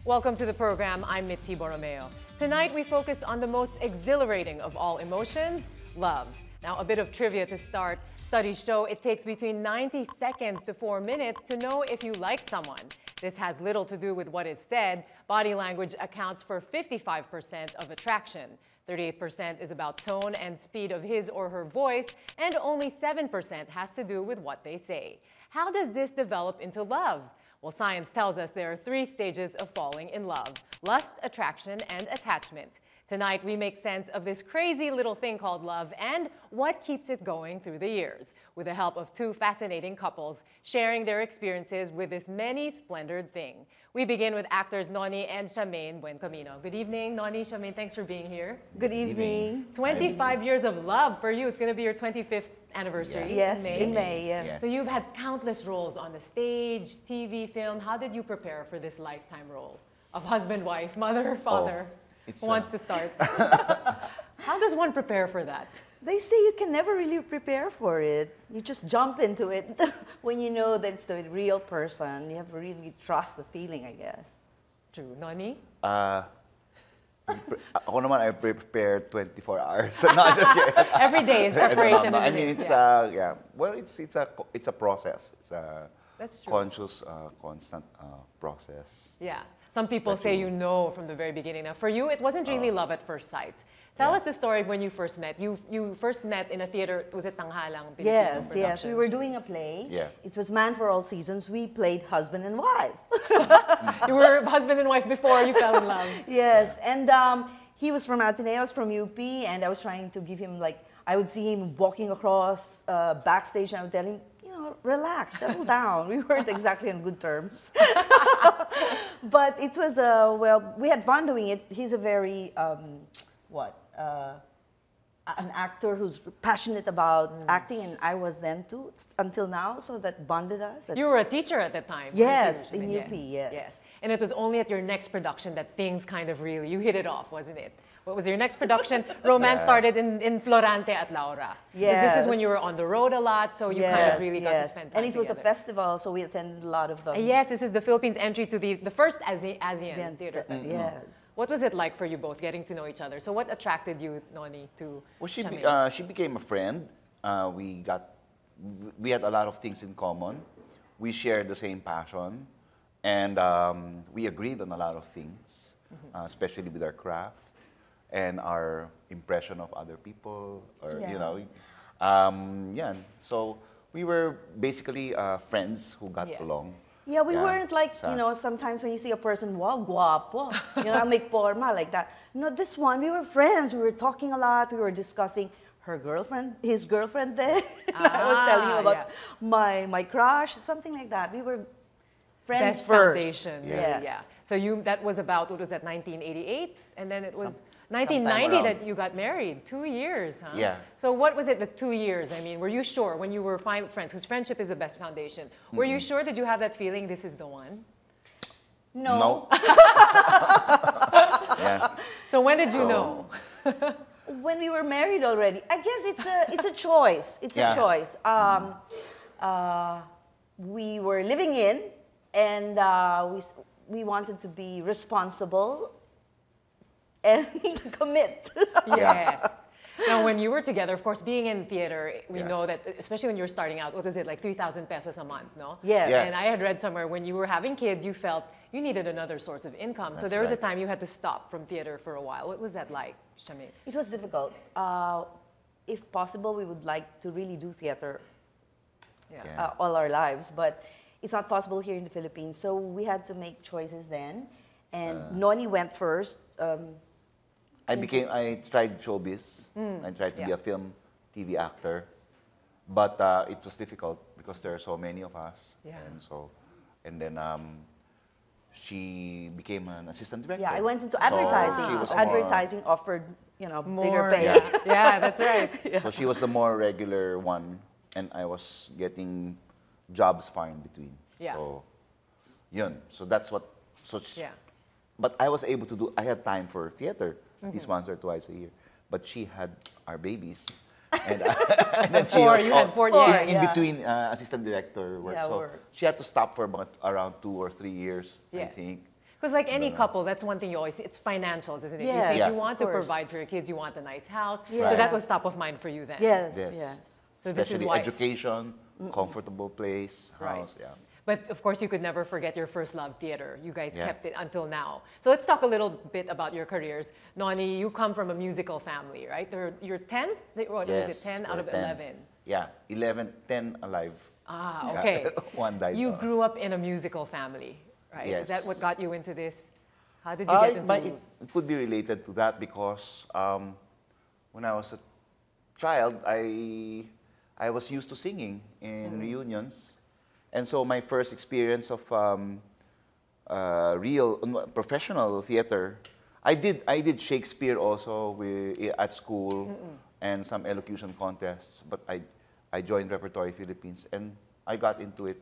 Welcome to the program. I'm Mitzi Borromeo. Tonight we focus on the most exhilarating of all emotions, love. Now, a bit of trivia to start. Studies show it takes between 90 seconds to 4 minutes to know if you like someone. This has little to do with what is said. Body language accounts for 55% of attraction. 38% is about tone and speed of his or her voice, and only 7% has to do with what they say. How does this develop into love? Well, science tells us there are 3 stages of falling in love: lust, attraction, and attachment. Tonight, we make sense of this crazy little thing called love and what keeps it going through the years, with the help of 2 fascinating couples sharing their experiences with this many-splendored thing. We begin with actors Noni and Shamaine Buencamino. Good evening, Noni, Shamaine. Thanks for being here. Good evening. 25 years of love for you. It's going to be your 25th anniversary in May. In May, yes. So you've had countless roles on the stage, TV, film. How did you prepare for this lifetime role of husband, wife, mother, father? Who wants to start? How does one prepare for that? They say you can never really prepare for it. You just jump into it when you know that it's the real person. You have to really trust the feeling, I guess. True. Noni? Ako naman, I prepare 24 hours. No, just kidding. Every day is preparation, I isn't mean, it? it's well, it's a process. It's a That's true. conscious, constant process. Yeah. Some people say you know from the very beginning. Now, for you, it wasn't really love at first sight. Tell us the story of when you first met. You first met in a theater, was it Tanghalang Filipino Yes. Productions? We were doing a play. Yeah. It was Man for All Seasons. We played husband and wife. You were husband and wife before you fell in love. Yes, and he was from Ateneo, I was from UP, and I was trying to give him, like, I would see him walking across backstage, and I would tell him, you know, relax, settle down. We weren't exactly on good terms. But it was, well, we had fun doing it. He's a very, an actor who's passionate about acting, and I was then too, until now, so that bonded us. You were a teacher at the time. Yes, in Yes. UP, yes. Yes. And it was only at your next production that things kind of really, you hit it off, wasn't it? What was your next production? Romance started in Florante at Laura. Yes. This is when you were on the road a lot, so you kind of really got to spend time And it was together. a festival, so we attended a lot of them. Yes, this is the Philippines' entry to the first ASEAN Theater Festival. Yes. What was it like for you both getting to know each other? So what attracted you, Noni, to Well, Shamaine? she became a friend. We had a lot of things in common. We shared the same passion, and we agreed on a lot of things, especially with our craft and our impression of other people, or you know, So we were basically friends who got along. Yeah, we weren't like, you know, sometimes when you see a person, wow, guapo, you know, make forma like that. No, this one, we were friends. We were talking a lot. We were discussing her girlfriend, his girlfriend there. I was telling him about my crush, something like that. We were friends Best first. foundation. Yes. Yeah. So that was about, what was that, 1988? And then it was 1990 that you got married. 2 years, huh? Yeah. So what was it, the 2 years? I mean, were you sure when you were friends? Because friendship is the best foundation. Were you sure? Did you have that feeling, this is the one? No. Yeah. So when did you know? When we were married already. I guess it's a choice. It's a choice. We were living in, and we wanted to be responsible and commit. Yes. Now, when you were together, of course, being in theater, we know that, especially when you were starting out, what was it, like 3,000 pesos a month, no? Yeah. And I had read somewhere when you were having kids, you felt you needed another source of income. So there was a time you had to stop from theater for a while. What was that like, Shamaine? It was difficult. If possible, we would like to really do theater all our lives, but it's not possible here in the Philippines. So we had to make choices then. And Noni went first. I tried showbiz. I tried to be a film, TV actor. But it was difficult because there are so many of us. Yeah. And then she became an assistant director. Yeah, I went into So advertising. she was Advertising offered, you know, bigger More, pay. yeah, that's right. So she was the more regular one, and I was getting jobs far in between. Yeah. So, yun. So that's what. But I was able to do. I had time for theater, at least once or twice a year. But she had our babies, and, and then she was You had 4 years. in between assistant director work. Yeah, so work. she had to stop for about around 2 or 3 years, I Yes. think. Because like any couple, that's one thing you always see. It's financials, isn't it? Yes, you of want to course. provide for your kids. You want a nice house. Yes. So that was top of mind for you then. Yes, Yes. yes. So this is Especially why. education, comfortable place, Right. house, yeah. But of course, you could never forget your first love, theater. You guys Yeah. kept it until now. So let's talk a little bit about your careers. Noni, you come from a musical family, right? You're 10? What is it, 10 out we're of 10. 11? Yeah, 11, 10 alive. Ah, Yeah. okay. One died. You grew up in a musical family, right? Is that Yes. what got you into this? How did you get into it? It could be related to that because when I was a child, I was used to singing in reunions. And so my first experience of real professional theater, I did Shakespeare also at school and some elocution contests, but I joined Repertory Philippines and I got into it,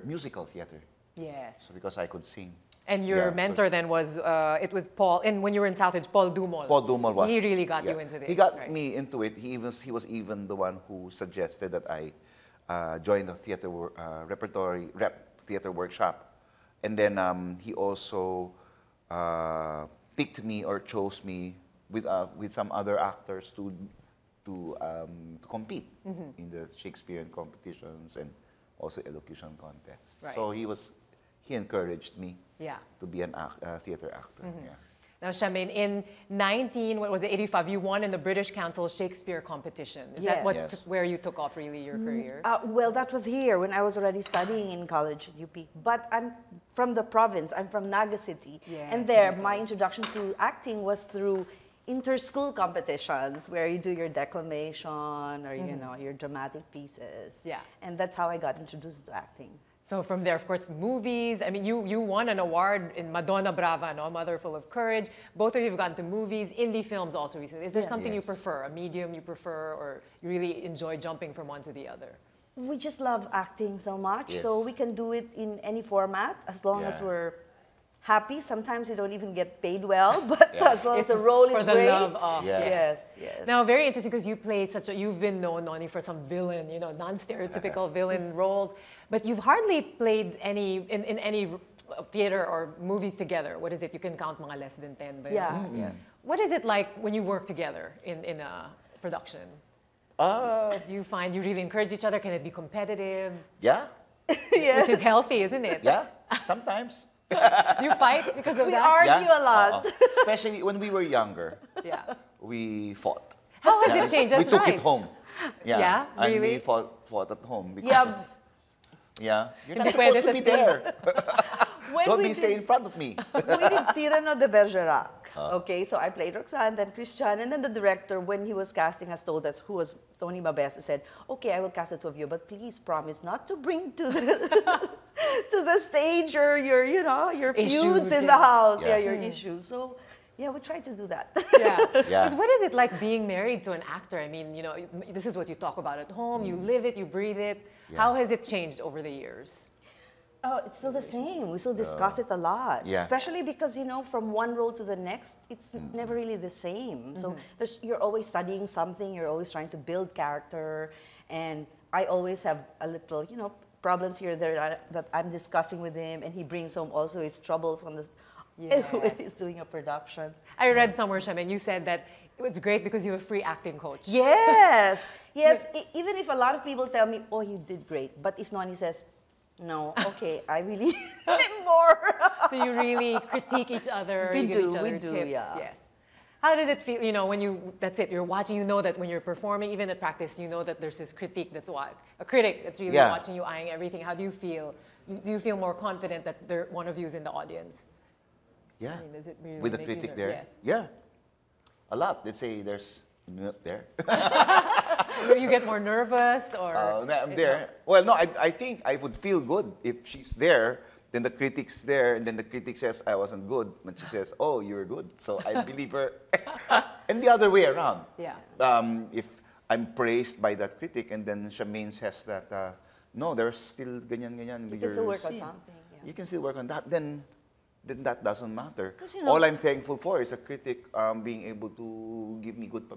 musical theater, Yes. so because I could sing. And your Yeah, so mentor then was, it was Paul, and when you were in Southridge, Paul Dumol. Paul Dumol was. He really got yeah. you into this. He got right? me into it. He was even the one who suggested that I join the theater theater workshop, and then he also picked me or chose me with some other actors to compete in the Shakespearean competitions and also elocution contests. Right. So he encouraged me Yeah. to be a theater actor. Yeah. Now, Shamaine, in 85, you won in the British Council Shakespeare competition. Is that Yes. Yes. where you took off really your career? Well, that was here when I was already studying in college at UP. But I'm from the province. I'm from Naga City. Yes, and there, Naga. my introduction to acting was through inter-school competitions where you do your declamation or, you know, your dramatic pieces. Yeah. And that's how I got introduced to acting. So from there, of course, movies. I mean, you won an award in Madonna Brava, no? Mother Full of Courage. Both of you have gotten to movies, indie films also recently. Is there Yes. something you Yes. prefer, a medium you prefer, or you really enjoy jumping from one to the other? We just love acting so much, Yes. so we can do it in any format as long as Yeah. we're happy. Sometimes we don't even get paid well, but Yeah. as long as It's the role for is the great. love of, Yeah. Yes, yes. Now, very interesting because you play you've been known, Noni, for some villain, non-stereotypical villain roles, but you've hardly played in any theater or movies together. What is it? You can count mga less than 10. Ba yun? Yeah, yeah. What is it like when you work together in a production? Do you find you really encourage each other? Can it be competitive? Yeah, Which is healthy, isn't it? yeah, sometimes. You fight because of We that? argue Yeah. a lot. Especially when we were younger, Yeah. we fought. How has Yeah. it changed? We That's took right. it home. Yeah, Yeah? and Really? we fought at home because Yeah, yeah, you're Hindi not pwede supposed to sa be school. there. when Don't we be stay did, in front of me. we did Cyrano de Bergerac. Okay, so I played Roxanne, then Christian, and then the director, when he was casting us, told us who was Tony Mabesa, said, "Okay, I will cast the two of you, but please promise not to bring to the to the stage your your Issues, feuds in yeah. the house, Yeah. your issues." So, yeah, we tried to do that. Yeah. Yeah. 'Cause what is it like being married to an actor? I mean, this is what you talk about at home. You live it, you breathe it. Yeah. How has it changed over the years? Oh, it's still the same. We still discuss it a lot. Yeah. Especially because, from one role to the next, it's never really the same. So you're always studying something, you're always trying to build character. And I always have a little, problems here there that I'm discussing with him. And he brings home also his troubles on the when Yes. he's doing a production. I read somewhere, Shamaine, you said that it's great because you have a free acting coach. Yes. Yes. Even if a lot of people tell me, oh, you did great. But if Noni says, no, okay, I really need more. So you really critique each other, We you give do, each we other do, tips. yeah. Yes. How did it feel, when that's it, you're watching, that when you're performing, even at practice, that there's this critique a critic that's really Yeah. watching you, eyeing everything. How do you feel? Do you feel more confident that one of you is in the audience? Yeah, I mean, does it really with the make you critic nervous? there. Yes. Yeah, a lot. Let's say there's there. You get more nervous or? I'm it there. helps? Well, no, I think I would feel good if she's there. Then the critic's there, and then the critic says I wasn't good, and she says, "Oh, you were good." So I believe her, and the other way around. Yeah. If I'm praised by that critic, and then Shamaine says that, "No, there's still ganyan with You can your still work on scene. something. Yeah. You can still work on that." Then that doesn't matter. 'Cause, All I'm thankful for is a critic being able to give me good,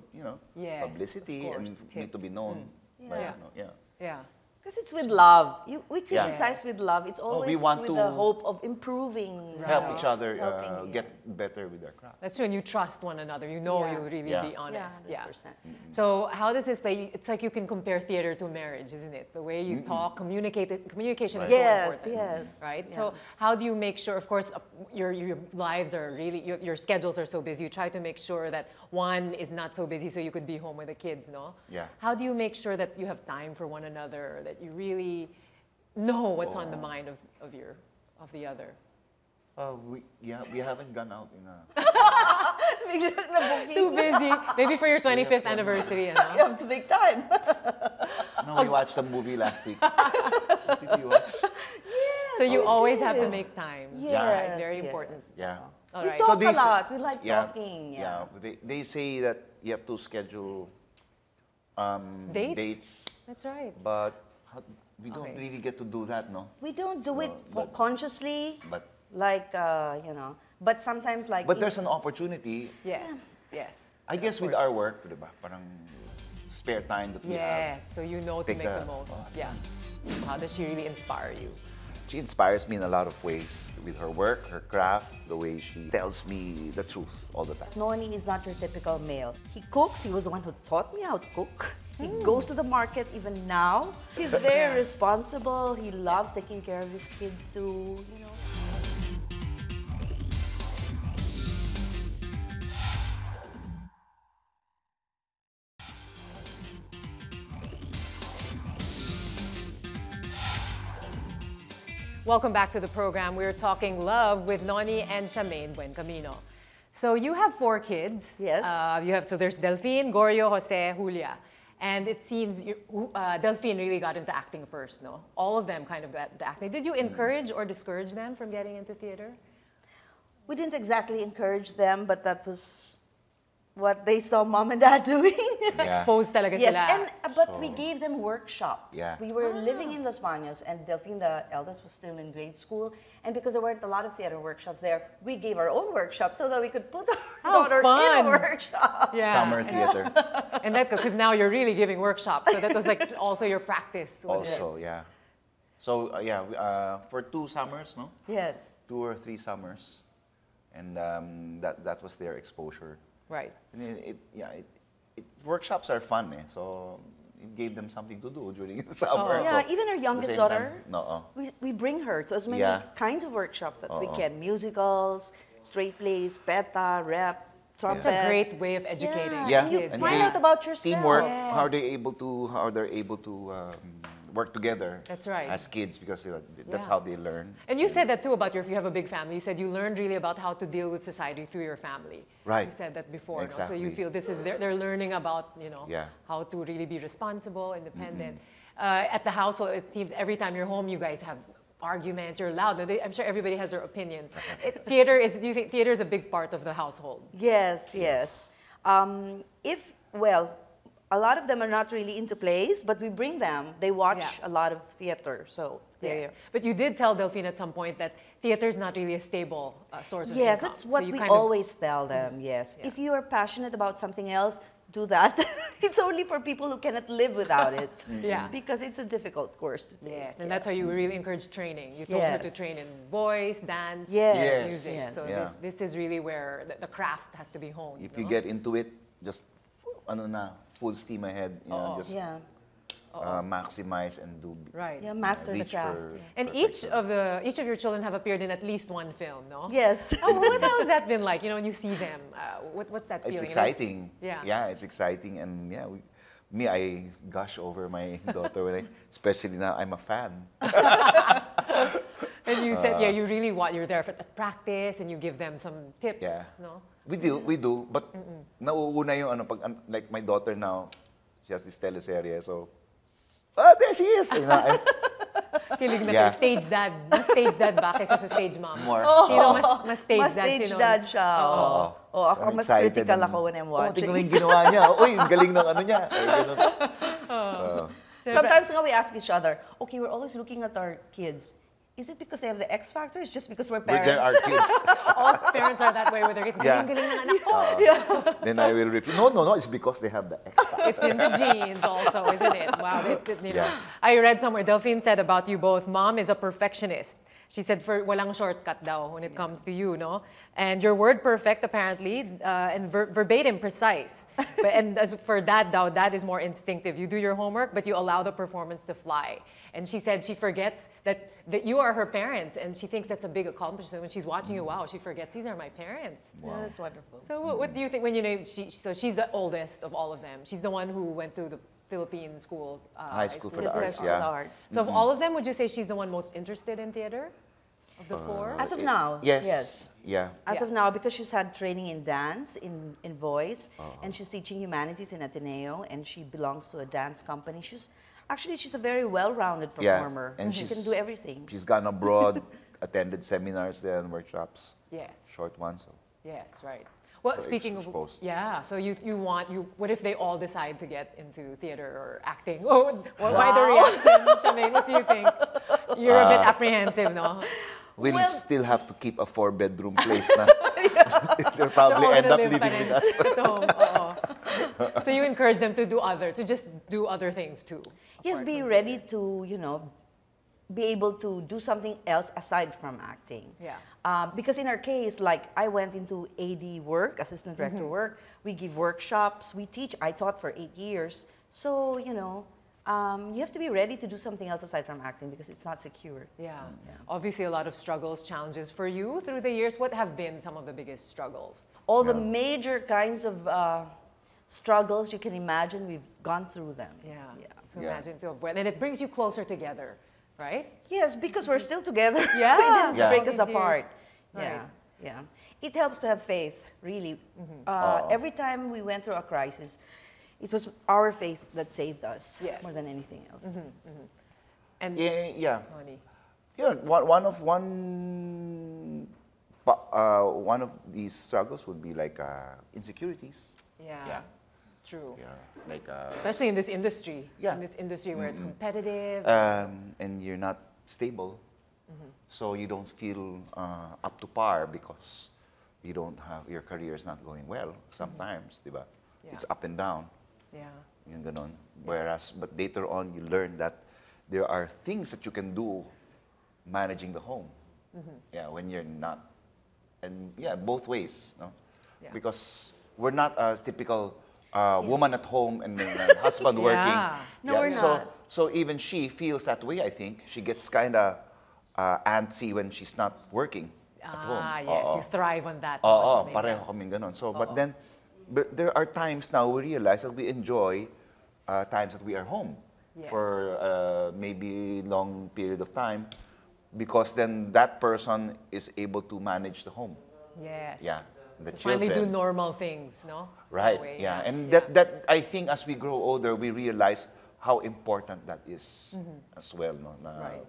Yes, publicity of and course, me to be tips. known. By, Yeah. yeah. Yeah. Because it's with love. We criticize Yes. with love. It's always we want with to the hope of improving. help each other helping, get better with their craft. That's when you trust one another. You know Yeah. you'll really Yeah. be honest. Yeah, Yeah. 100%. So how does this play? It's like you can compare theater to marriage, isn't it? The way you talk, communication is so Yes, important. yes. Right? Yeah. So how do you make sure, of course, your lives are really, your schedules are so busy. You try to make sure that one is not so busy so you could be home with the kids, no? Yeah. How do you make sure that you have time for one another, that you really know what's on the mind of the other? We haven't gone out in a... Biglang na-booking. Too busy. Maybe for your 25th anniversary, ano? You have to make time. No, we watched a movie last week. What did you watch? So you we always have to did. make time. Yes, Right, very yes. important. Yeah. All We right. talk they a say- lot. We like talking. Yeah. They say that you have to schedule dates, That's right. but we don't Okay. really get to do that, no? We don't do it but- consciously, But like, but sometimes like... but there's an opportunity. Yes. Yes. I guess with our work, diba? Parang spare time that we have. Yes. So you know to Take make the the- most. Yeah. How does she really inspire you? She inspires me in a lot of ways with her work, her craft, the way she tells me the truth all the time. Noni is not your typical male. He cooks. He was the one who taught me how to cook. He goes to the market even now. He's very responsible. He loves taking care of his kids too, Welcome back to the program. We're talking love with Noni and Shamaine Buencamino. So you have 4 kids. Yes. So there's Delphine, Gorio, Jose, Julia. And it seems Delphine really got into acting first, no? All of them kind of got into acting. Did you encourage or discourage them from getting into theater? We didn't exactly encourage them, but that was what they saw mom and dad doing. Yeah. Exposed talaga Yes, sila. but we gave them workshops. Yeah. We were living in Los Baños, and Delphine, the eldest, was still in grade school. And because there weren't a lot of theater workshops there, we gave our own workshop so that we could put our How daughter in fun. a workshop. Yeah. Summer theater. And that, because now you're really giving workshops. So that was like also your practice. Was Also, it? yeah. So, for 2 summers, no? Yes. 2 or 3 summers. And that was their exposure. Right. And workshops are fun, eh? So it gave them something to do during the summer. Yeah, So, even our at the youngest same daughter, time, no, we bring her to as many Yeah. kinds of workshops that we can. Musicals, straight plays, peta, rap, trumpets. It's a great way of educating Yeah. Yeah, You kids. find out about yourself. teamwork. Yes. How they're able to work together. That's right. As kids, because that's Yeah. how they learn. And you said that too about if you have a big family. You said you learned really about how to deal with society through your family. Right. You said that before. No? So Exactly. you feel they're learning about Yeah. how to really be responsible, independent. At the household, it seems every time you're home, you guys have arguments. You're loud. I'm sure everybody has their opinion. Do you think theater is a big part of the household? Yes, yes. A lot of them are not really into plays, but we bring them. They watch Yeah. a lot of theater, so Yes. But you did tell Delphine at some point that theater is not really a stable source of yes, income. that's what So you we kind of- always tell them. Yes, Yeah. if you are passionate about something else, do that. It's only for people who cannot live without it. Yeah. Because it's a difficult course to take. Yes, and that's why you really encourage training. You told her to Yes. train in voice, dance, Yes. music. Yes. So Yeah. this is really where the craft has to be honed. If you no? get into it, just full steam ahead. Just Yeah. maximize and do. Right. Yeah, master the reach craft. for And perfection. each of your children have appeared in at least one film, no? Yes. What has that been like? When you see them, what's that feeling? It's exciting. Yeah. Yeah, it's exciting, and I gush over my daughter especially now I'm a fan. And you said, you really you're there at practice, and you give them some tips, Yeah. no? We do, but nauuna yung pag like my daughter now, she has this teleserye, so there she is. Kilig na Yeah. stage dad. Mas stage dad ba kaysa sa stage mom? More. Sino mas stage Mas dad? stage Sino? dad siya. Oo. Ako I'm mas excited critical and, ako when I'm tingnan watching. mo yung ginawa niya. Uy, ang galing ng niya. Ay, ganun. Sometimes nga we ask each other, okay, we're always looking at our kids. is it because they have the X factor? It's just because we're But there parents. are kids. All parents are that way with their kids. Yeah. Galing ng anak ko. Then I will refuse. No, no, no. It's because they have the X factor. It's in the genes also, isn't it? Wow. You know. Yeah. I read somewhere, Delphine said about you both, mom is a perfectionist. She said, for walang shortcut daw when it comes to you, no? And your word perfect, apparently, and verbatim, precise. And as for dad daw, dad is more instinctive. You do your homework, but you allow the performance to fly. And she said she forgets that you are her parents, and she thinks that's a big accomplishment. When she's watching you, wow, she forgets, these are my parents. Wow. Yeah, that's wonderful. So what do you think when you know, so she's the oldest of all of them. She's the one who went to the Philippine school. High school for the Different arts, for yeah. the arts. So of all of them, would you say she's the one most interested in theater? Of the four? As of now, Yes. yes. Yeah. As Yeah. of now, because she's had training in dance, in voice, and she's teaching humanities in Ateneo, and she belongs to a dance company. She's a very well-rounded performer. And she she's- can do everything. She's gone abroad, attended seminars there and workshops. Yes. Short ones. So. Yes, right. Well, So speaking of, exposed. yeah, so what if they all decide to get into theater or acting? Oh, why the reaction, Shamaine? What do you think? You're a bit apprehensive, no? We'll Well- still have to keep a 4-bedroom place na. They'll They're probably all end gonna up live living with us. at home. Oo. So you encourage them to just do other things too. Yes, be ready to, be able to do something else aside from acting. Yeah. Because in our case, like I went into AD work, assistant director work. We give workshops. We teach. I taught for 8 years. So, you have to be ready to do something else aside from acting because it's not secure. Yeah. Obviously, a lot of struggles, challenges for you through the years. What have been some of the biggest struggles? All the major kinds of struggles you can imagine, we've gone through them. Yeah. So Yeah. imagine to avoid, and it brings you closer together, right? Yes, because we're still together. Yeah. We didn't Yeah. break us All these apart. years. Yeah, Right. yeah. It helps to have faith, really. Every time we went through a crisis, it was our faith that saved us Yes. more than anything else. And Yeah. Nonie. Yeah, one of these struggles would be like insecurities. Yeah. Yeah. True. Yeah, like Especially in this industry. Yeah. In this industry where it's competitive. and you're not stable, so you don't feel up to par because you don't have your career is not going well. Sometimes, diba? Yeah. It's up and down. Yeah. Yung ganon. Whereas, but later on, you learn that there are things that you can do managing the home. Yeah, when you're not, and yeah, both ways, no? Yeah. Because we're not a typical woman at home and a husband working. Yeah. No, we're so, not. So even she feels that way, I think. She gets kind of antsy when she's not working at home. Yes. Oo. You thrive on that. Oo, Shamaine. pareho kaming ganon. So, but there are times now we realize that we enjoy times that we are home Yes. for maybe long period of time because then that person is able to manage the home. Yes. Yeah, the To children. finally do normal things, no? Right, In a way, yeah. And that I think as we grow older, we realize how important that is as well. No? Right.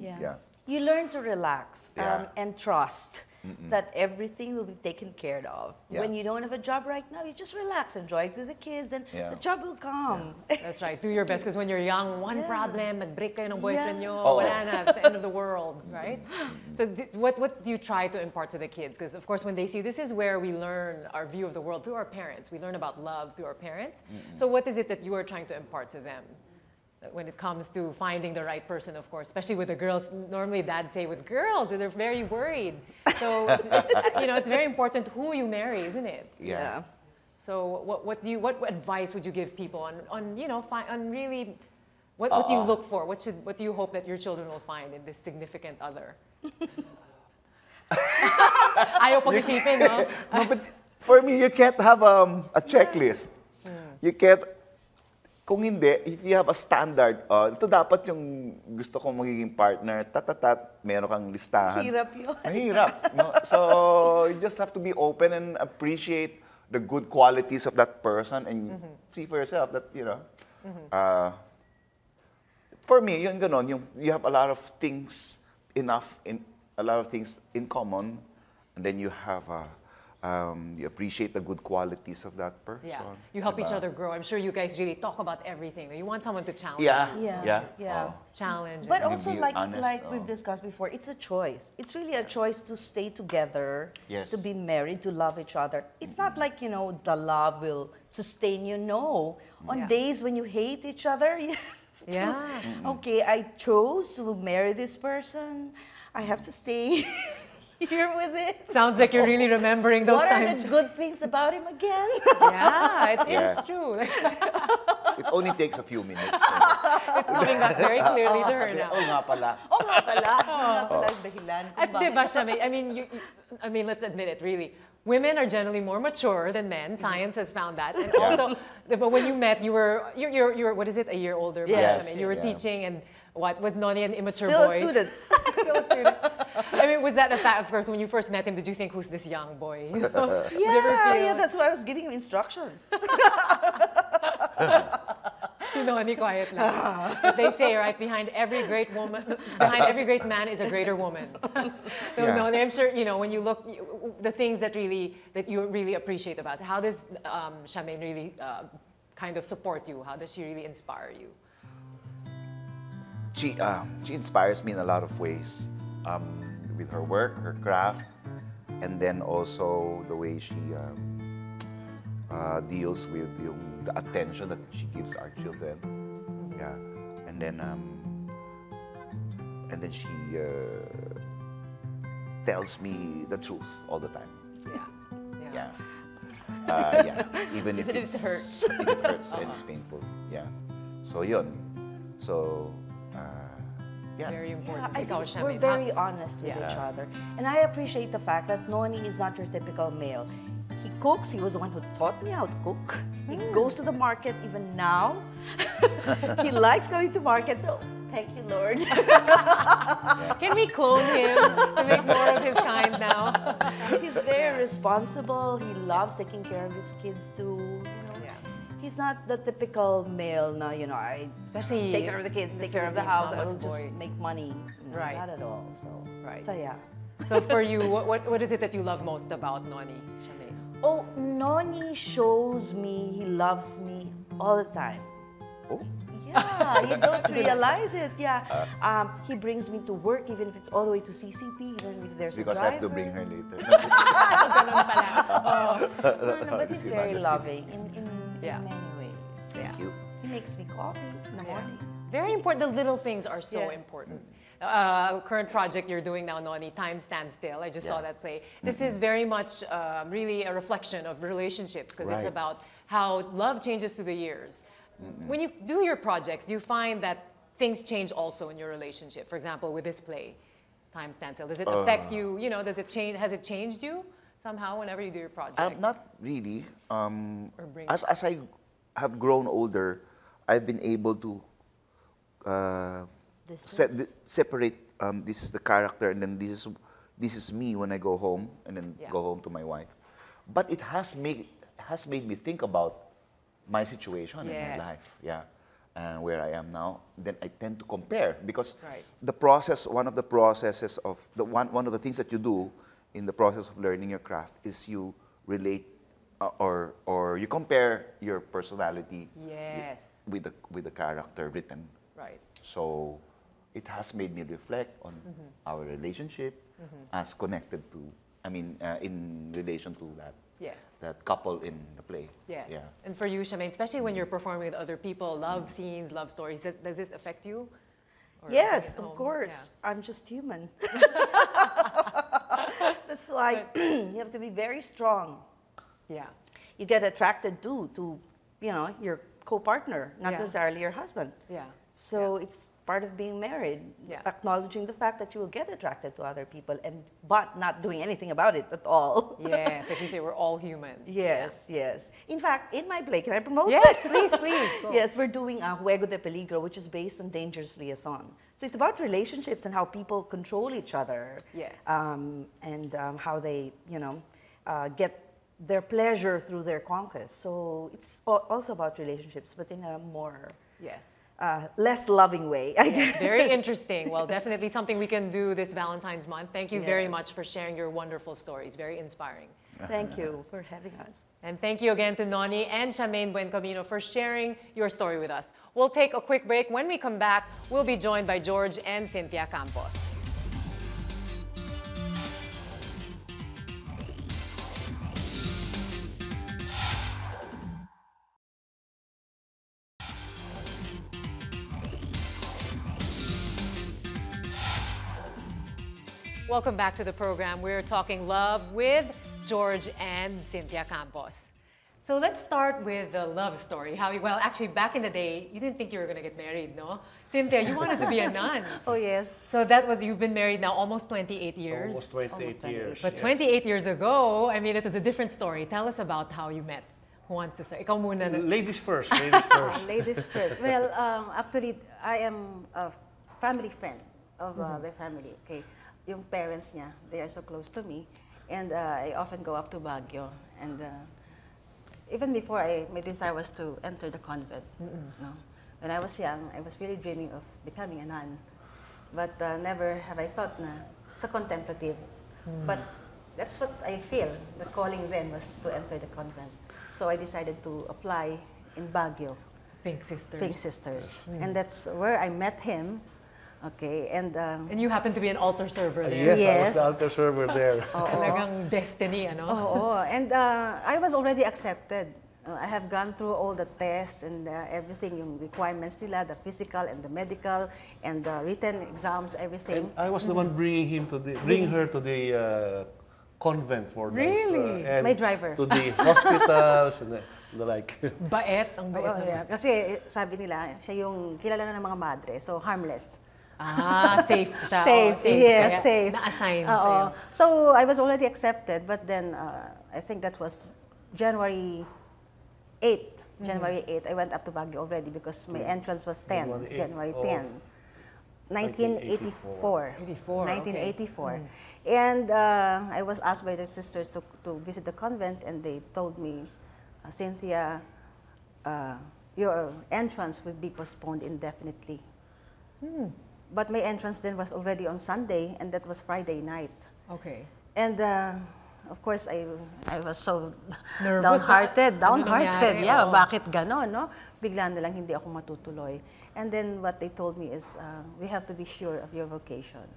Yeah. You learn to relax Yeah. and trust that everything will be taken care of. Yeah. When you don't have a job right now, you just relax, enjoy it with the kids, and Yeah. the job will come. That's right. Do your best because when you're young, one problem, nag-break kayo ng boyfriend Yeah. nyo, wala na, it's the end of the world, right? So what do you try to impart to the kids? Because of course when they see, this is where we learn our view of the world through our parents. We learn about love through our parents. So what is it that you are trying to impart to them? When it comes to finding the right person, of course, especially with the girls. Normally, dads say with girls, they're very worried. So, it's very important who you marry, isn't it? Yeah. So, what advice would you give people on really, what do you look for? What do you hope that your children will find in this significant other? Ayaw pag-isipin, no? No, but for me, you can't have a checklist. You can't, kung hindi, if you have a standard, ito dapat yung gusto kong magiging partner, meron kang listahan. Hirap yun. Mahirap. No? So, you just have to be open and appreciate the good qualities of that person and see for yourself that, for me, yun ganon, you have a lot of things a lot of things in common, and then you have You appreciate the good qualities of that person. Yeah. You help each Diba? other grow. I'm sure you guys really talk about everything. You want someone to challenge Yeah. you. Yeah. Yeah. Oh. Challenge. But and- also, be like honest, we've discussed before, it's a choice. It's really a choice to stay together, Yes. to be married, to love each other. It's not like, you know, the love will sustain you. No. On Yeah. days when you hate each other, you have to, Yeah. okay, I chose to marry this person. I have to stay here with it. Sounds like you're really remembering those What are times. the good things about him again? Yeah, it's Yeah. true. It only takes a few minutes. It's coming back very clearly to her now. Oh nga pala. Oo nga pala. Oo nga pala ang dahilan kung At bakit. diba, Shamaine, I mean, let's admit it, really. Women are generally more mature than men. Science has found that. And also, but when you met, you're what is it, a year older? by Yes. Shamaine. You were Yeah. teaching, and what was Noni an immature Still a boy? student. Still a student. I mean, was that a fact? Of course, when you first met him, did you think, who's this young boy? You know? Did you ever feel Yeah, that's why I was giving you instructions. si Noni quiet lang? They say, right, behind every great man is a greater woman. So Yeah. Noni, I'm sure, you know, when you look, the things that you really appreciate about it. How does Shamaine really kind of support you? How does she really inspire you? She inspires me in a lot of ways, with her work, her craft, and then also the way she deals with the attention that she gives our children. Yeah, and then she tells me the truth all the time. Yeah. Yeah, even if Even if it's, it hurts. if it hurts and it's painful. Yeah, so yun. So yeah. Very important. I Ikaw, think we're Shamaine, very honest with Yeah. each other. And I appreciate the fact that Noni is not your typical male. He cooks. He was the one who taught me how to cook. He goes to the market even now. He likes going to market. So thank you, Lord. Can we clone him to make more of his kind now? He's very responsible. He loves taking care of his kids too. You know, Yeah. he's not the typical male. Now, you know, I Especially take care of the kids, in take care of the Philippines, house. I will mama's boy. just make money. You know, Right. Not at all. So, Right. so yeah. So for you, what is it that you love most about Noni, Shamaine? Oh, Noni shows me he loves me all the time. Oh, Yeah, you don't realize it. Yeah, he brings me to work even if it's all the way to CCP, even if there's it's because a driver. I have to bring her later. No, but he's very loving in Yeah. many ways. Yeah. Thank you. He makes me coffee in the morning. Very important. The little things are so Yes. important. Current project you're doing now, Noni, Time Stands Still. I just saw Yeah. that play. This is very much really a reflection of relationships because it's Right. about how love changes through the years. When you do your projects, you find that things change also in your relationship. For example, with this play, Time Stands Still, does it affect you? You know, does it change? Has it changed you somehow whenever you do your project? Not really. bring- As I have grown older, I've been able to separate. This is the character, and then this is me when I go home, and then Yeah. go home to my wife. But it has made me think about my situation in Yes. my life. Yeah. And where I am now, then I tend to compare because Right. the process, one of the processes of one of the things that you do in the process of learning your craft is you relate or you compare your personality Yes. with the character written. Right. So it has made me reflect on our relationship as connected to, in relation to that couple in the play. Yes. Yeah. And for you, Shamaine, especially when you're performing with other people, love scenes, love stories, does this affect you? Or Yes, bring it of home? course. I'm just human. That's why you have to be very strong. Yeah. You get attracted to your co-partner, not Yeah. necessarily your husband. Yeah. So it's part of being married, Yeah. acknowledging the fact that you will get attracted to other people, but not doing anything about it at all. Yes, like you say, we're all human. Yes, yes. In fact, in my play, can I promote? Yes, please, please. Go. Yes, we're doing Juego de Peligro, which is based on Dangerous Liaison. So it's about relationships and how people control each other. Yes. And how they, get their pleasure through their conquest. So it's also about relationships, but in a more Yes. less loving way, I guess. Yes, very interesting. Well, definitely something we can do this Valentine's month. Thank you very Yes. much for sharing your wonderful stories. Very inspiring. Thank you for having us. And thank you again to Noni and Shamaine Buencamino for sharing your story with us. We'll take a quick break. When we come back, we'll be joined by George and Cynthia Campos. Welcome back to the program. We're talking love with George and Cynthia Campos. So let's start with the love story. Well, actually, back in the day, you didn't think you were going to get married, no? Cynthia, you wanted to be a nun. Oh, yes. So you've been married now almost 28 years. Almost 28 years. But yes. 28 years ago, I mean, it was a different story. Tell us about how you met. Who wants to say? Ikaw muna. Ladies first, ladies first. Ladies first. Well, actually, I am a family friend of their family. Okay, yung parents niya, they are so close to me, and I often go up to Baguio. And even before my desire was to enter the convent. No? When I was young, I was really dreaming of becoming a nun, but never have I thought na sa contemplative. But that's what I feel. The calling then was to enter the convent. So I decided to apply in Baguio. Pink Sisters. Pink Sisters. And that's where I met him. Okay, and you happen to be an altar server there. Yes, I was Yes. the altar server there. Talagang destiny, ano? oh, and I was already accepted. I have gone through all the tests and everything, yung requirements nila, the physical and the medical and the written exams, everything. And I was the one bringing her to the convent for those. Really? And My driver. To the hospitals and the like. Bait, ang bait. Oh, yeah. Kasi sabi nila, siya yung kilala na ng mga madre, so harmless. Safe siya. Safe, yes, Kaya safe. Na-assign Oo. sa'yo. So I was already accepted, but then I think that was January 8. January 8, I went up to Baguio already because my entrance was 10, January 10. 1984. 1984. And I was asked by the sisters to visit the convent, and they told me, Cynthia, your entrance will be postponed indefinitely. But my entrance then was already on Sunday, and that was Friday night. Okay. And of course, I was so Nervous. downhearted. Ano nangyari? Yeah, Oo. bakit ganon, no? Bigla na lang hindi ako matutuloy. And then what they told me is, we have to be sure of your vocation.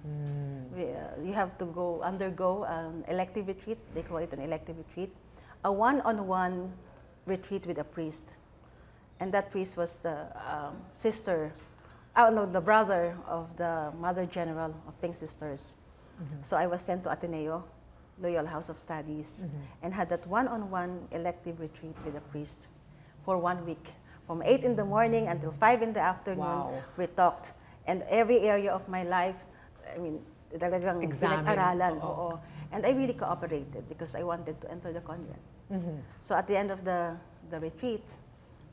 You have to undergo an elective retreat. They call it an elective retreat. A one-on-one retreat with a priest. And that priest was the the brother of the Mother General of Pink Sisters. So I was sent to Ateneo, Loyal House of Studies, and had that one-on-one elective retreat with a priest for 1 week. From 8 in the morning until 5 in the afternoon, Wow. we talked. And every area of my life, I mean, talagang Examine. pinag-aralan. Oo. Oo. And I really cooperated because I wanted to enter the convent. So at the end of the retreat,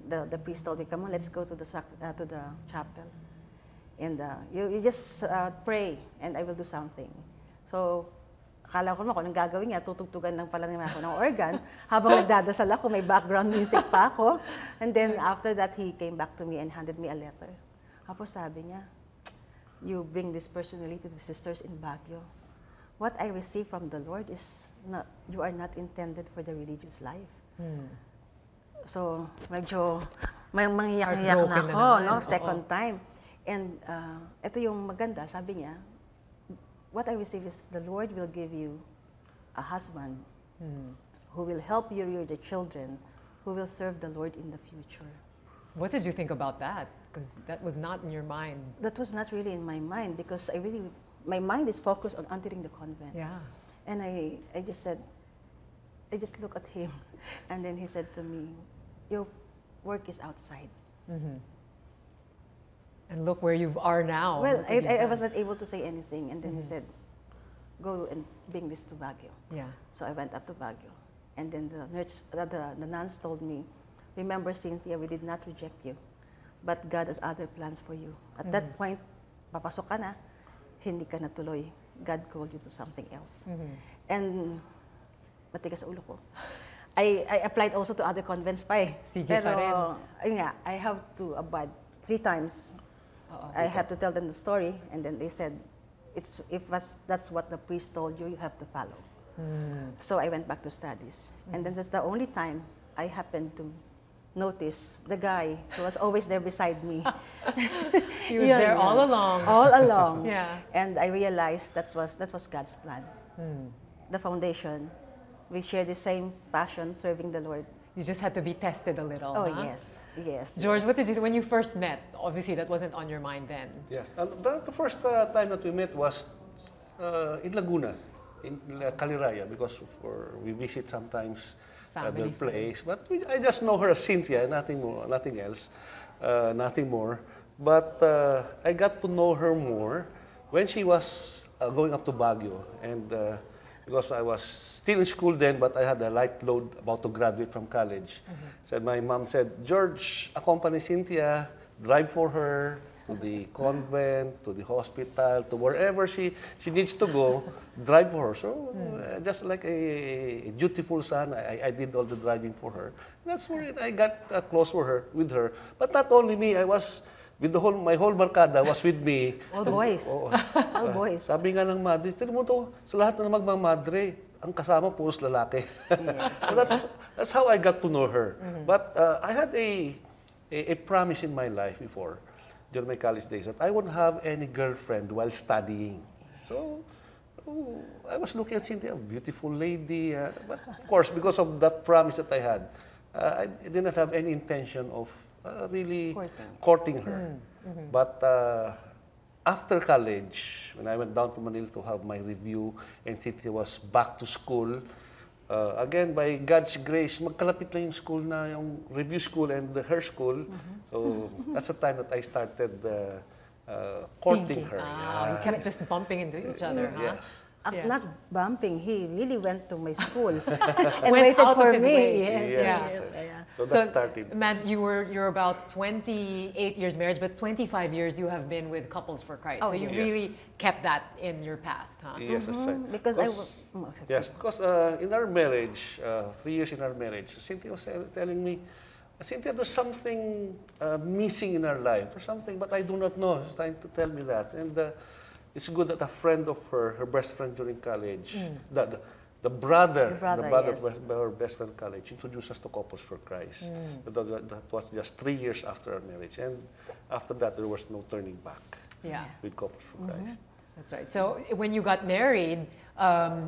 the priest told me, come on, let's go to the chapel. And you just pray, and I will do something. So, akala ko naman kung anong gagawin niya, tutugtugan lang pala naman ako ng organ. Habang nagdadasal ako, may background music pa ako. And then after that, he came back to me and handed me a letter. Tapos sabi niya, you bring this personally to the sisters in Baguio. What I received from the Lord is you are not intended for the religious life. So, medyo may manghiyak-hiyak na ako, no? Second time. And ito yung maganda, sabi niya, what I receive is the Lord will give you a husband who will help you rear the children, who will serve the Lord in the future. What did you think about that? Because that was not in your mind. That was not really in my mind because my mind is focused on entering the convent. Yeah. And I just said, I just looked at him, and then he said to me, your work is outside. And look where you are now. Well, Look what you've I done. was not able to say anything, and then he said, go and bring this to Baguio. Yeah. So I went up to Baguio. And then the nuns told me, remember, Cynthia, we did not reject you, but God has other plans for you. At that point, papasok ka na, hindi ka natuloy. God called you to something else. And matigas sa ulo ko. I applied also to other convents pa eh. Sige pa rin. Ayun nga, I have to abide 3 times. I had to tell them the story, and then they said, if that's what the priest told you, you have to follow. So I went back to studies. And then that's the only time I happened to notice the guy who was always there beside me. He was there all along. All along. Yeah. And I realized that was God's plan. The foundation. We share the same passion, serving the Lord. You just had to be tested a little. Oh, huh? yes, yes. George, what did you think when you first met? Obviously, that wasn't on your mind then. Yes. The first time that we met was in Laguna, in Caliraya, because we visit sometimes their place. But I just know her as Cynthia, nothing more, nothing else, nothing more. But I got to know her more when she was going up to Baguio. And because I was still in school then, but I had a light load about to graduate from college. So my mom said, George, accompany Cynthia, drive for her to the convent, to the hospital, to wherever she needs to go, drive for her. So just like a dutiful son, I did all the driving for her. That's where I got close with her. But not only me, I was with my whole barkada was with me. All boys. All boys. Sabi nga ng madre, tignan mo to, sa lahat na magmamadre, ang kasama puros lalaki. Yes. So that's how I got to know her. But I had a promise in my life before, during my college days, that I wouldn't have any girlfriend while studying. So I was looking at Cynthia, a beautiful lady. But of course, because of that promise that I had, I did not have any intention of really courting her. But after college, when I went down to Manila to have my review, and Cynthia was back to school, again, by God's grace, magkalapit lang yung school na, yung review school and her school. So that's the time that I started courting her. You kept just bumping into each other, huh? Yes. Yeah. Not bumping, he really went to my school and Went waited out for of his me. way. Yes, Yeah. yes, yeah. So that started. Imagine you're about 28 years marriage, but 25 years you have been with Couples for Christ. Oh, so you yes. really kept that in your path, huh? Yes, that's right. Because I was... Yes, because in our marriage, 3 years in our marriage, Cynthia was telling me, Cynthia, there's something missing in our life. There's something, but I do not know. She's trying to tell me that. And it's good that a friend of her best friend during college, the brother yes. of her best friend college, introduced us to Campos for Christ. That was just 3 years after our marriage. And after that, there was no turning back with Campos for Christ. That's right. So when you got married,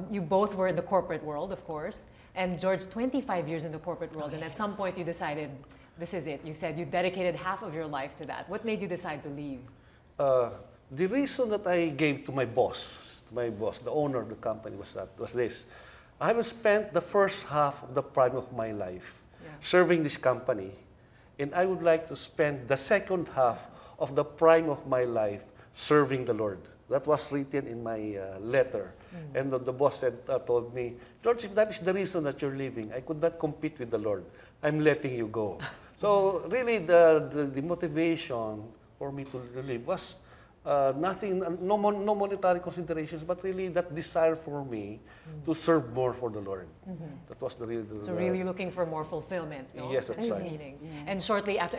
you both were in the corporate world, of course. And George, 25 years in the corporate world. And at some point you decided, this is it. You said you dedicated half of your life to that. What made you decide to leave? The reason that I gave to my boss, the owner of the company, was this. I haven't spent the first half of the prime of my life serving this company, and I would like to spend the second half of the prime of my life serving the Lord. That was written in my letter. And the boss told me, George, if that is the reason that you're leaving, I could not compete with the Lord. I'm letting you go. So really, the motivation for me to leave was nothing, no monetary considerations, but really that desire for me to serve more for the Lord. That was the real. So really looking for more fulfillment, no? Yes, that's right. Meaning. And shortly after,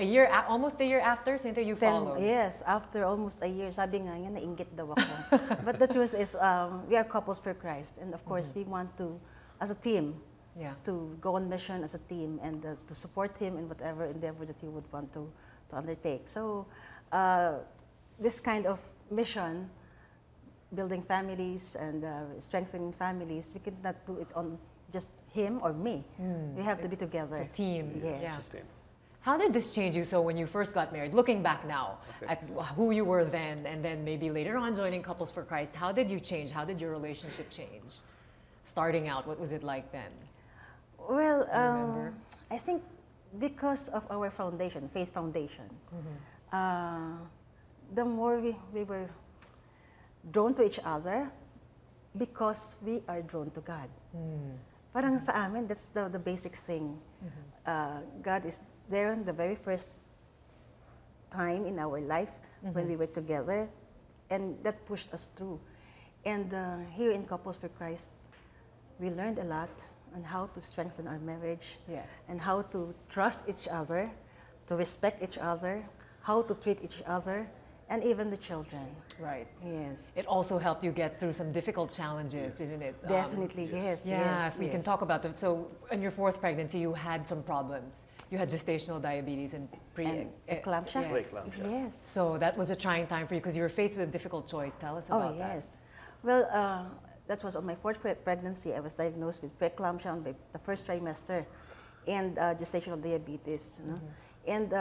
almost a year after, Cynthia, you followed. Yes, after almost a year, sabi nga niya, nainggit daw ako. But the truth is, we are Couples for Christ. And of course, we want to, as a team, to go on mission as a team and to support him in whatever endeavor that he would want to undertake. So, this kind of mission, building families and strengthening families, we could not do it on just him or me. We have to be together. It's a team. Yes. Yeah. How did this change you? So when you first got married, looking back now at who you were then, and then maybe later on joining Couples for Christ, how did you change? How did your relationship change? Starting out, what was it like then? Well, I think because of our foundation, faith foundation, the more we were drawn to each other because we are drawn to God. Parang sa amin, that's the basic thing. God is there in the very first time in our life when we were together, and that pushed us through. And here in Couples for Christ, we learned a lot on how to strengthen our marriage and how to trust each other, to respect each other, how to treat each other, and even the children. Right. Yes. It also helped you get through some difficult challenges, didn't it? Definitely, yes. Yeah, yes, if we can yes. talk about that. So, in your fourth pregnancy, you had some problems. You had gestational diabetes and eclampsia? Preeclampsia. Yes. So that was a trying time for you because you were faced with a difficult choice. Tell us about that. Oh, yes. Well, that was on my fourth pregnancy. I was diagnosed with preeclampsia on the first trimester and gestational diabetes. You know? And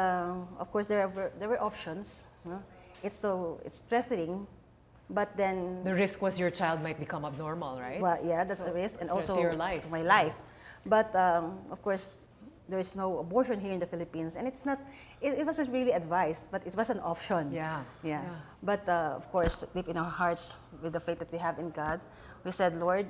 of course, there were options. You know? It's threatening, but then The risk was your child might become abnormal, right? well, yeah, that's a risk, and threat also to your life. to my life. But of course, there is no abortion here in the Philippines, and it's not. It wasn't really advised, but it was an option. Yeah. Yeah. But of course, deep in our hearts, with the faith that we have in God, we said, Lord,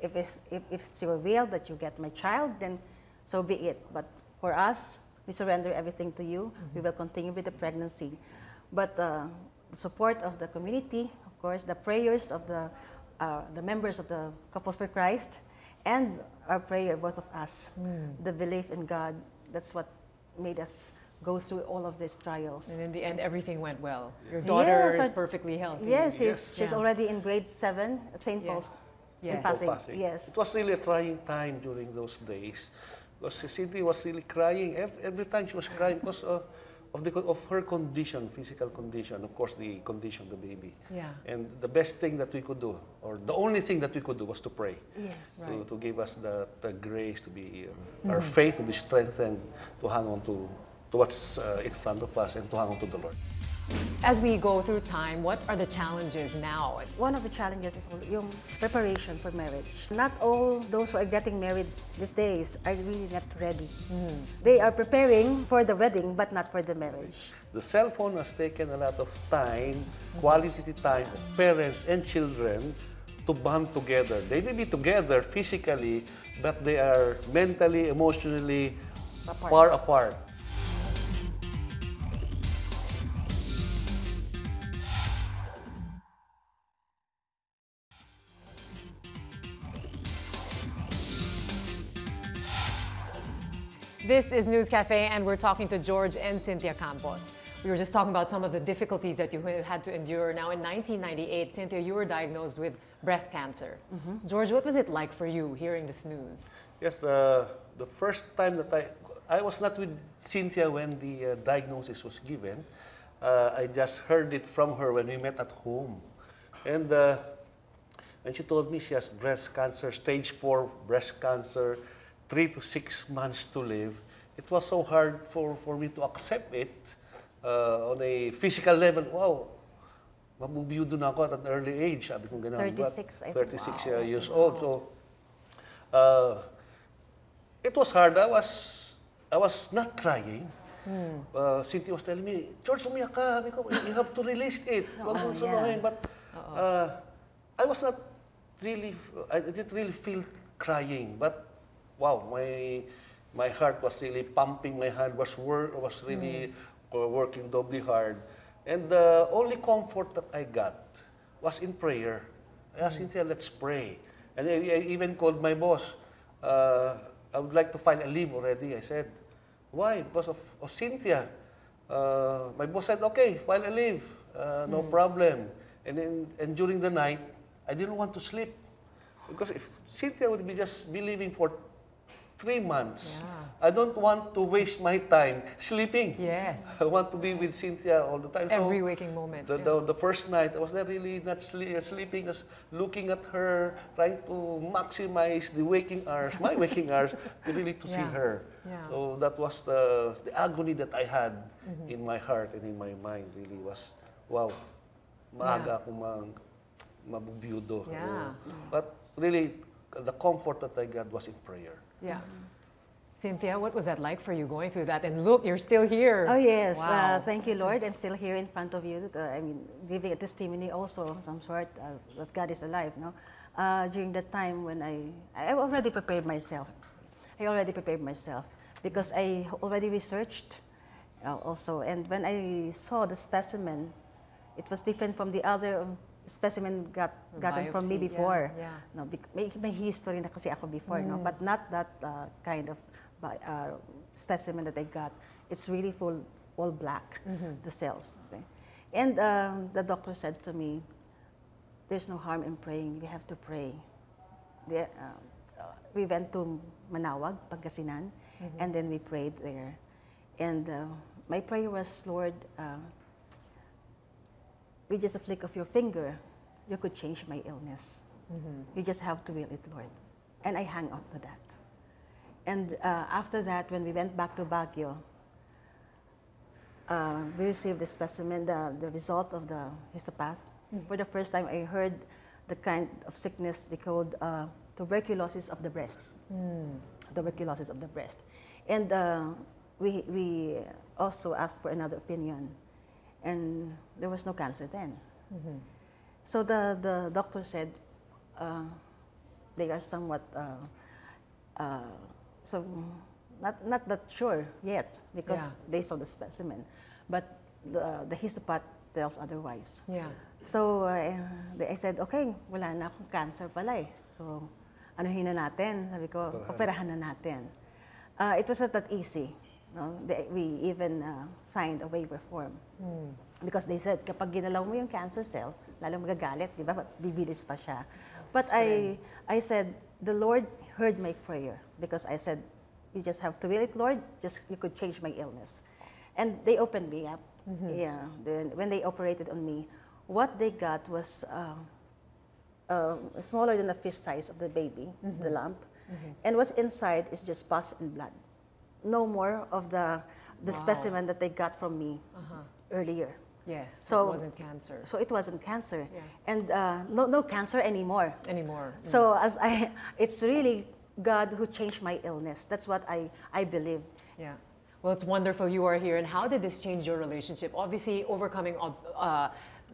if it's your will that you get my child, then so be it. But for us, we surrender everything to you. We will continue with the pregnancy. But the support of the community, of course, the prayers of the members of the Couples for Christ, and our prayer, both of us, the belief in God, that's what made us go through all of these trials. And in the end, everything went well. Your daughter Yes, is perfectly healthy. Yes, she's Yeah. already in grade 7 at St. Yes. Paul's Yes. in Pasig. Pasig. Yes. It was really a trying time during those days because Cynthia was really crying. Every time she was crying because of her condition, physical condition, of course the condition of the baby. Yeah. And the best thing that we could do, or the only thing that we could do, was to pray. Yes. To give us the grace to be, our faith to be strengthened, to hang on to what's in front of us and to hang on to the Lord. As we go through time, what are the challenges now? One of the challenges is yung preparation for marriage. Not all those who are getting married these days are really not ready. They are preparing for the wedding, but not for the marriage. The cell phone has taken a lot of time, quality time of parents and children to bond together. They may be together physically, but they are mentally, emotionally far apart. This is News Cafe, and we're talking to George and Cynthia Campos. We were just talking about some of the difficulties that you had to endure. Now, in 1998, Cynthia, you were diagnosed with breast cancer. George, what was it like for you hearing this news? Yes, the first time that I was not with Cynthia when the diagnosis was given. I just heard it from her when we met at home. And she told me she has breast cancer, stage 4 breast cancer, 3 to 6 months to live. It was so hard for me to accept it on a physical level. Wow, mabubiyudo na ako at an early age. Sabi ko ganun. 36, I think. 36 years old. So, it was hard. I was not crying. Cynthia was telling me, George, umiyak ka. Sabi ko, you have to release it. Wag mong suluhin. But I was not really, I didn't really feel crying. But wow, my heart was really pumping. My hand was really working doubly hard. And the only comfort that I got was in prayer. I asked Cynthia, let's pray. And I even called my boss. I would like to file a leave already. I said, why? Because of Cynthia. My boss said, okay, file a leave. No problem. And during the night, I didn't want to sleep. Because if Cynthia would be living for 3 months. I don't want to waste my time sleeping. Yes. I want to be with Cynthia all the time. Every waking moment. The first night, I was there really not sleeping, just looking at her, trying to maximize the waking hours, my waking hours, to see her. Yeah. So that was the agony that I had in my heart and in my mind. Really was, wow, maaga akong mabubiyudo. Yeah. But really, the comfort that I got was in prayer. Yeah. Cynthia, what was that like for you going through that? And look, you're still here. Oh, yes. Wow. Thank you, Lord. I'm still here in front of you. I mean, giving a testimony also of some sort that God is alive. No? During that time when I already prepared myself. Because I already researched also. And when I saw the specimen, it was different from the other specimen gotten from me before. Yeah. No, may history na kasi ako before, no? But not that kind of specimen that I got. It's really all black, the cells. Okay? And the doctor said to me, there's no harm in praying. We have to pray. We went to Manawag, Pangasinan, and then we prayed there. And my prayer was, Lord, with just a flick of your finger, you could change my illness. You just have to will it, Lord. And I hang on to that. And after that, when we went back to Baguio, we received the specimen, the result of the histopath. For the first time, I heard the kind of sickness they called tuberculosis of the breast. Tuberculosis of the breast. And we also asked for another opinion. And there was no cancer then. So the doctor said they are somewhat, so not that sure yet because they saw the specimen. But the histopath tells otherwise. Yeah. So I said, okay, wala na akong cancer pala eh. So anuhin na natin. Sabi ko, operahan na natin. It wasn't that easy. No? We even signed a waiver form. Because they said, kapag ginalaw mo yung cancer cell, lalong magagalit, di ba? Bibilis pa siya. But I said, the Lord heard my prayer. Because I said, you just have to will it, Lord. Just you could change my illness. And they opened me up. Yeah. When they operated on me, what they got was smaller than the fist size of the baby, the lump. And what's inside is just pus and blood. No more of the specimen that they got from me earlier. Yes, so it wasn't cancer. So it wasn't cancer. Yeah. And no cancer anymore. So it's really God who changed my illness. That's what I believe. Yeah. Well, it's wonderful you are here. And how did this change your relationship? Obviously, overcoming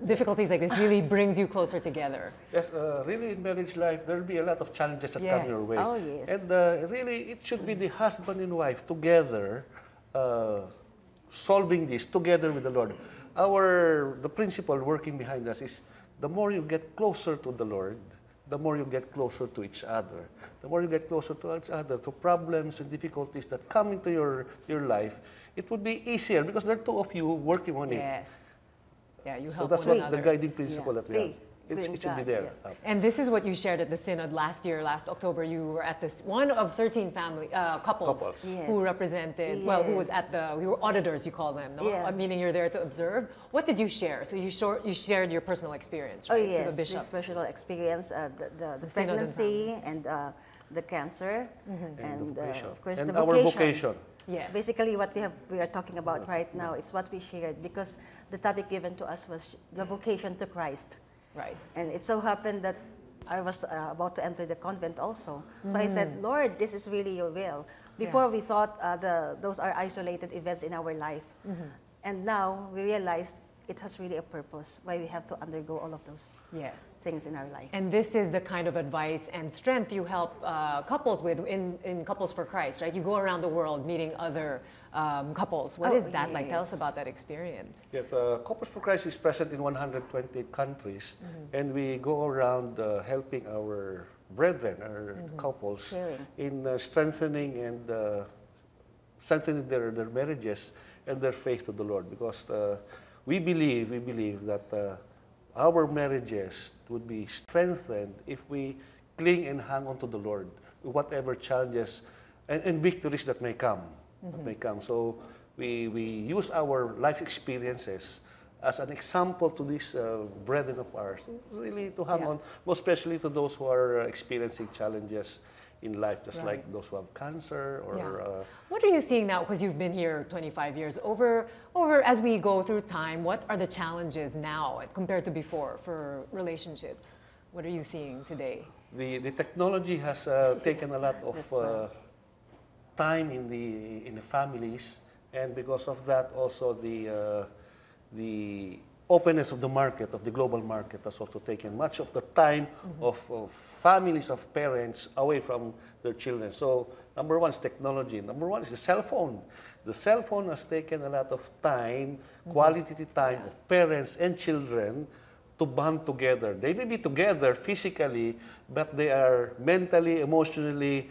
difficulties like this really brings you closer together. Yes, really in marriage life, there will be a lot of challenges that come your way. Oh, yes. And really, it should be the husband and wife together solving this together with the Lord. The principle working behind us is the more you get closer to the Lord, the more you get closer to each other. The more you get closer to each other, to problems and difficulties that come into your life, it would be easier because there are two of you working on it. Yes. Yeah, you So help that's one what another. the guiding principle that we have. Three. It should be there. Yeah. And this is what you shared at the synod last October. You were at this one of 13 couples Yes. who represented, well, who was at we were auditors, you call them, no? Yeah. Meaning you're there to observe. What did you share? So you shared your personal experience, right? Oh yes, to the bishops. this personal experience, the synod and pregnancy and the cancer, and of course and the our vocation. Yes. Basically, what we are talking about right now, it's what we shared because the topic given to us was the vocation to Christ. Right. And it so happened that I was about to enter the convent also. So I said, Lord, this is really your will. Before we thought those are isolated events in our life. And now we realized it has really a purpose why we have to undergo all of those things in our life. And this is the kind of advice and strength you help couples with in Couples for Christ, right? You go around the world meeting other couples. What is that like? Tell us about that experience. Yes, Campos for Christ is present in 120 countries, and we go around helping our brethren, our couples, in strengthening their marriages and their faith to the Lord. Because we believe that our marriages would be strengthened if we cling and hang on to the Lord, whatever challenges and victories that may come. So we use our life experiences as an example to these brethren of ours, really to hang on, most especially to those who are experiencing challenges in life, just like those who have cancer or... What are you seeing now, because you've been here 25 years, over as we go through time, what are the challenges now compared to before for relationships? What are you seeing today? The technology has taken a lot of time in the families, and because of that also the openness of the market, of the global market, has also taken much of the time of families, of parents away from their children. So number one is technology. Number one is the cell phone. The cell phone has taken a lot of time, quality time of parents and children to bond together. They may be together physically, but they are mentally, emotionally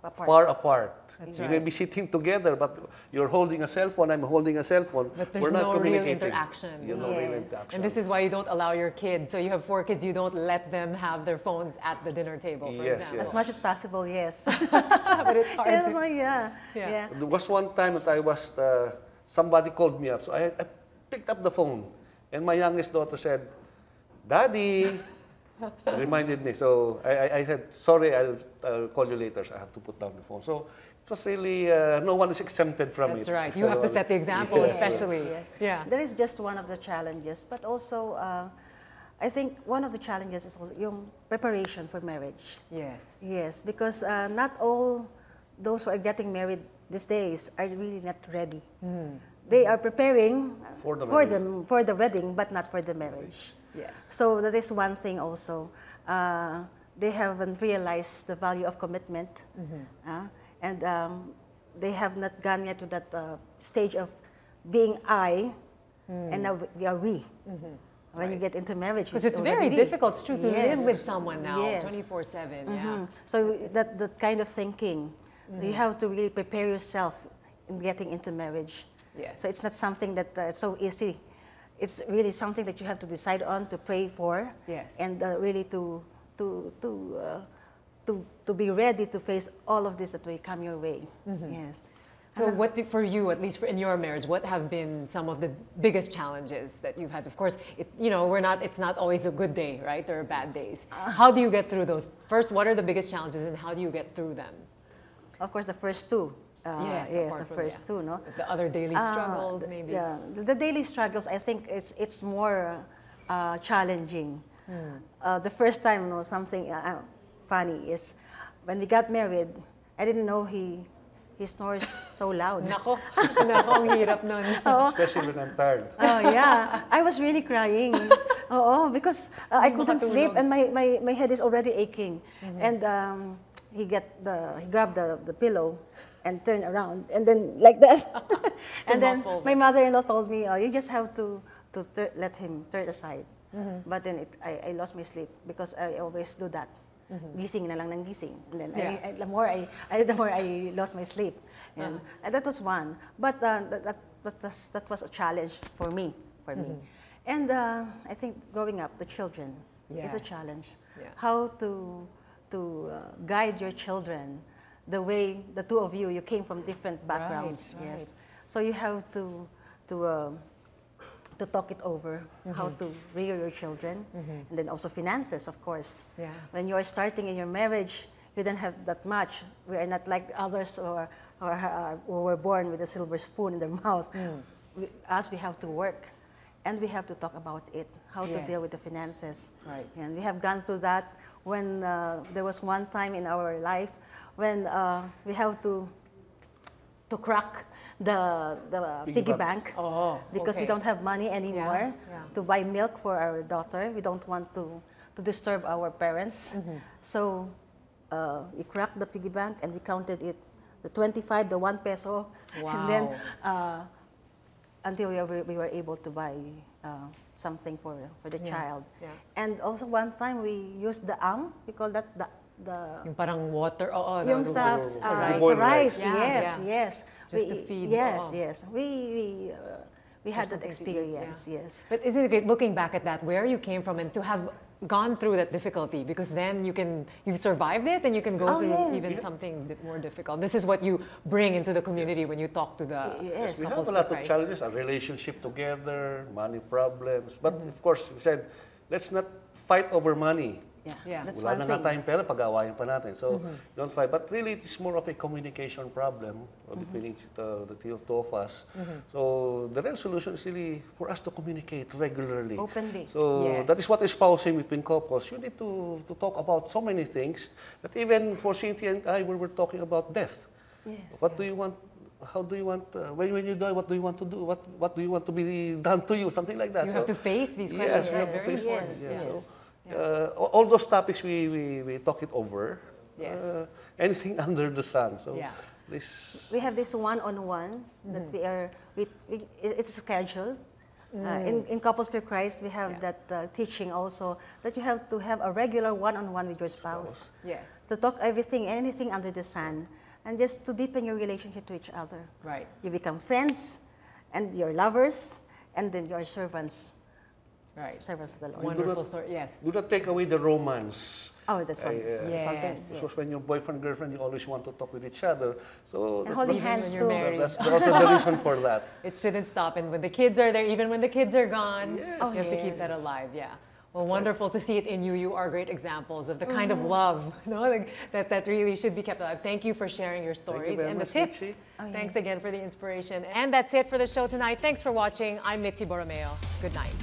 apart. far apart. That's We right. may be sitting together, but you're holding a cell phone, I'm holding a cell phone. But there's We're not no real communicating. interaction. You know, real Yes. interaction. And this is why you don't allow your kids. So you have 4 kids, you don't let them have their phones at the dinner table, for Yes, example. yes. As much as possible, yes. But it's hard Yes, to... yeah. Yeah. Yeah. There was one time that I was, somebody called me up, so I picked up the phone, and my youngest daughter said, "Daddy," reminded me. So I said, "Sorry, I'll call you later. So I have to put down the phone." So it was really, no one is exempted from it. That's right. You have to set the example, Yes, especially. yes. Yeah. That is just one of the challenges. But also, I think one of the challenges is yung preparation for marriage. Yes. Yes, because not all those who are getting married these days are really not ready. They are preparing For the for the wedding, but not for the marriage. Yes. So that is one thing also. They haven't realized the value of commitment, and they have not gone yet to that stage of being I, and now we are we. When you get into marriage, Because it's already very we. difficult, it's true, to Yes. live with someone now, Yes. 24/7. Yeah. So that kind of thinking, you have to really prepare yourself in getting into marriage. Yes. So it's not something that is so easy. It's really something that you have to decide on, to pray for, Yes. and really to be ready to face all of this that will come your way. Yes. So for you, at least in your marriage, what have been some of the biggest challenges that you've had? Of course, it's not always a good day, right? There are bad days. How do you get through those? First, what are the biggest challenges and how do you get through them? Of course, the first two. Yes, yes, apart the from, first two, no? The other daily struggles, maybe. Yeah, the daily struggles, I think it's more challenging. The first time, something funny is when we got married, I didn't know he snores so loud. Nako, ang hirap nun. Especially when I'm tired. Oh yeah, I was really crying. Because I couldn't sleep and my head is already aching. And he grabbed the pillow and turned around and then like that. And then my mother-in-law told me, you just have to let him turn aside. But then I lost my sleep because I always do that. Gising na lang ng gising. And then the more I lost my sleep. And that was one. But that was a challenge for me. And I think growing up, the children is a challenge. Yeah. How to guide your children the way the two of you came from different backgrounds. Right. Yes. So you have to talk it over, how to rear your children, and then also finances, of course. Yeah. When you are starting in your marriage, you don't have that much. We are not like others who were born with a silver spoon in their mouth. We have to work, and we have to talk about it, how to deal with the finances. Right. And we have gone through that when there was one time in our life when we have to crack the piggy bank because we don't have money anymore to buy milk for our daughter. We don't want to disturb our parents. So we cracked the piggy bank and we counted it, the 25, the 1 peso. Wow. And then until we were able to buy something for the child. Yeah. And also one time we used the we call that the Yung parang water, yung sa rice. Yes. Just to feed. Yes. We had that experience. Yes. But isn't it great looking back at that, where you came from, and to have gone through that difficulty, because then you survived it and you can go through even something more difficult. This is what you bring into the community when you talk to the Yes. We have couples a lot for of Christ. challenges, a relationship together, money problems. But of course, we said, let's not fight over money. Yeah. That's Wala one na nga thing. tayong pera, pag-aawayan pa natin. So, don't fight. But really, it is more of a communication problem between the two of us. So, the real solution is really for us to communicate regularly. Openly. So, that is what espousing between couples. You need to talk about so many things that even for Cynthia and I, we were talking about death. Yes. What do you want? How do you want, when you die, what do you want to do? What do you want to be done to you? Something like that. You have to face these questions. Yes, we have to Very face important. them. So, all those topics we talk it over. Yes. Anything under the sun. So We have this one-on-one that it's scheduled. In Couples for Christ, we have that teaching also that you have to have a regular one-on-one with your spouse. Yes. To talk everything, anything under the sun, and just to deepen your relationship to each other. Right. You become friends, and you're lovers, and then you're servants. Right. Servant for the Lord. Wonderful story. Yes. Do not take away the romance. Oh, that's one. Yes. Something. Because when you're boyfriend, girlfriend, you always want to talk with each other. So And holding Even hands when you're too. married. that's also the reason for that. It shouldn't stop. And when the kids are there, even when the kids are gone, Yes. you have to keep that alive. Yeah. Well, wonderful to see it in you. You are great examples of the kind of love, like, that really should be kept alive. Thank you for sharing your stories very and the much, tips. Mitzi. Thanks again for the inspiration. And that's it for the show tonight. Thanks for watching. I'm Mitzi Borromeo. Good night.